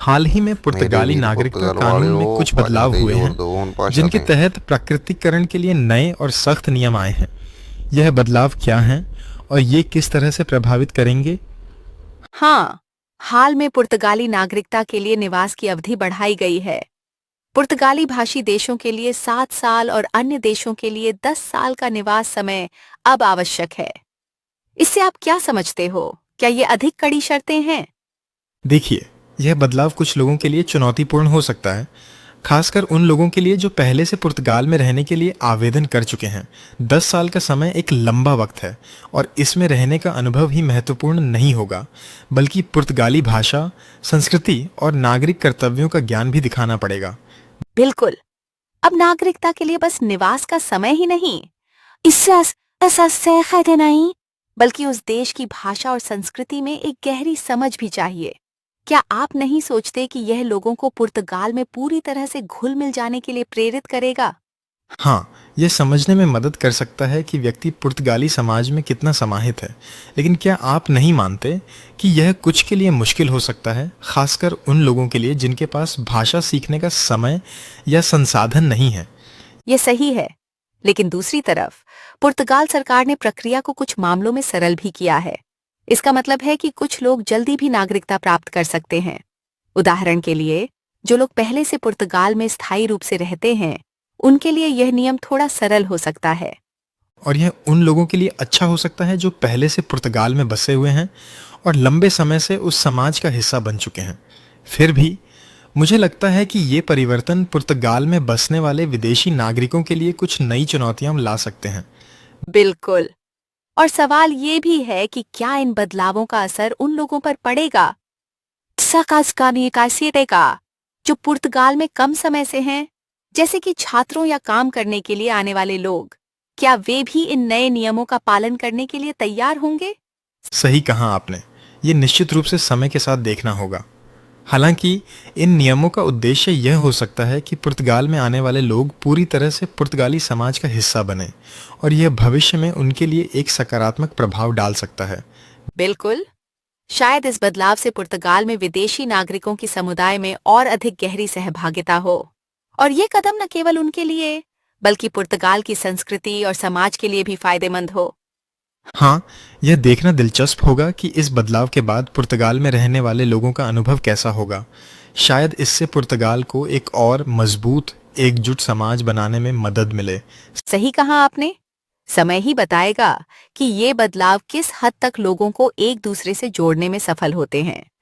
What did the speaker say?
हाल ही में मेरे पुर्तगाली वीर नागरिकता पुर्तगाल कानून में वालों, कुछ भाषा बदलाव ते हुए जोर हैं, दो उन भाषा जिनके ते। तहत प्राकृतिकरण के लिए नए और सख्त नियम आए हैं। यह बदलाव क्या हैं और ये किस तरह से प्रभावित करेंगे? हाँ, हाल में पुर्तगाली नागरिकता के लिए निवास की अवधि बढ़ाई गई है। पुर्तगाली भाषी देशों के लिए 7 साल और अन्य देशों के लिए 10 साल का निवास समय अब आवश्यक है। इससे आप क्या समझते हो? क्या ये अधिक कड़ी शर्तें हैं? देखिए, यह बदलाव कुछ लोगों के लिए चुनौतीपूर्ण हो सकता है, खासकर उन लोगों के लिए जो पहले से पुर्तगाल में रहने के लिए आवेदन कर चुके हैं। 10 साल का समय एक लंबा वक्त है और इसमें रहने का अनुभव ही महत्वपूर्ण नहीं होगा, बल्कि पुर्तगाली भाषा, संस्कृति और नागरिक कर्तव्यों का ज्ञान भी दिखाना पड़ेगा। बिल्कुल। अब नागरिकता के लिए बस निवास का समय ही नहीं, इससे ऐसा सेहत नहीं, बल्कि उस देश की भाषा और संस्कृति में एक गहरी समझ भी चाहिए। क्या आप नहीं सोचते कि यह लोगों को पुर्तगाल में पूरी तरह से घुल मिल जाने के लिए प्रेरित करेगा? हाँ, यह समझने में मदद कर सकता है कि व्यक्ति पुर्तगाली समाज में कितना समाहित है, लेकिन क्या आप नहीं मानते कि यह कुछ के लिए मुश्किल हो सकता है, खासकर उन लोगों के लिए जिनके पास भाषा सीखने का समय या संसाधन नहीं है? ये सही है, लेकिन दूसरी तरफ पुर्तगाल सरकार ने प्रक्रिया को कुछ मामलों में सरल भी किया है। इसका मतलब है कि कुछ लोग जल्दी भी नागरिकता प्राप्त कर सकते हैं। उदाहरण के लिए, जो लोग पहले से पुर्तगाल में स्थायी रूप से रहते हैं, उनके लिए यह नियम थोड़ा सरल हो सकता है। और यह उन लोगों के लिए अच्छा हो सकता है जो पहले से पुर्तगाल में बसे हुए हैं और लंबे समय से उस समाज का हिस्सा बन चुके हैं। फिर भी मुझे लगता है कि ये परिवर्तन पुर्तगाल में बसने वाले विदेशी नागरिकों के लिए कुछ नई चुनौतियां ला सकते हैं। बिल्कुल। और सवाल ये भी है कि क्या इन बदलावों का असर उन लोगों पर पड़ेगा का जो पुर्तगाल में कम समय से हैं, जैसे कि छात्रों या काम करने के लिए आने वाले लोग। क्या वे भी इन नए नियमों का पालन करने के लिए तैयार होंगे? सही कहा आपने। ये निश्चित रूप से समय के साथ देखना होगा। हालांकि इन नियमों का उद्देश्य यह हो सकता है कि पुर्तगाल में आने वाले लोग पूरी तरह से पुर्तगाली समाज का हिस्सा बने और यह भविष्य में उनके लिए एक सकारात्मक प्रभाव डाल सकता है। बिल्कुल। शायद इस बदलाव से पुर्तगाल में विदेशी नागरिकों की समुदाय में और अधिक गहरी सहभागिता हो। और ये कदम न केवल उनके लिए, बल्कि पुर्तगाल की संस्कृति और समाज के लिए भी फायदेमंद हो। हाँ, यह देखना दिलचस्प होगा कि इस बदलाव के बाद पुर्तगाल में रहने वाले लोगों का अनुभव कैसा होगा। शायद इससे पुर्तगाल को एक और मजबूत, एकजुट समाज बनाने में मदद मिले। सही कहा आपने। समय ही बताएगा कि ये बदलाव किस हद तक लोगों को एक दूसरे से जोड़ने में सफल होते हैं।